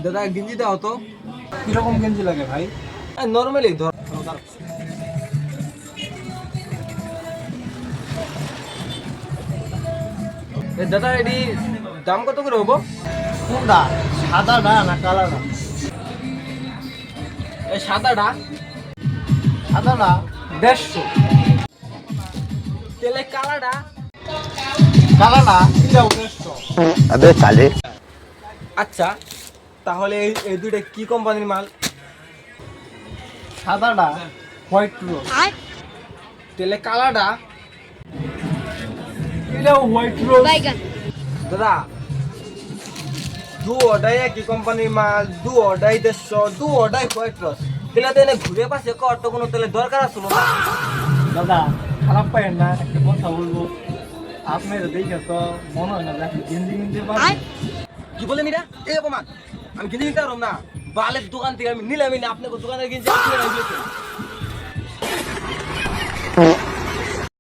দাদা গেঞ্জি দাও তো। কিরকম গেঞ্জি লাগে ভাই? নর্মালি ধর। দাদা এটি দাম কত করে হবো? কোনটা, সাদাটা না কালারটা? এই সাদাটা। সাদাটা 150। তেলে কালারটা। কালারটা এটাও 150। अबे साले আচ্ছা তাহলে এই দুইটা কি কোম্পানির মাল? সাদাটা হোয়াইট রোজ, তেলে কালারটা। এটাও হোয়াইট রোজ। দাদা দু অর্ডাই একই কোম্পানির মাল, দু অর্ডাই 150, দু অর্ডাই হোয়াইট রস। তেলে তো এনে ঘুরে পাশে কর তো কোনো তেলে দরকার আছে না? দাদা খারাপ পাইেন না, একটা কথা বলবো। আপনার দেখে তো মনে হয় না যে আপনি গেঞ্জি কিনতে পারেন। কি বলেন এটা? এই অপমান! আমি গেঞ্জি নিতে পারব না। বালের দোকান থেকে আমি নিলামই না, আপনাকে দোকানের গেঞ্জি আপনি রাখবেন।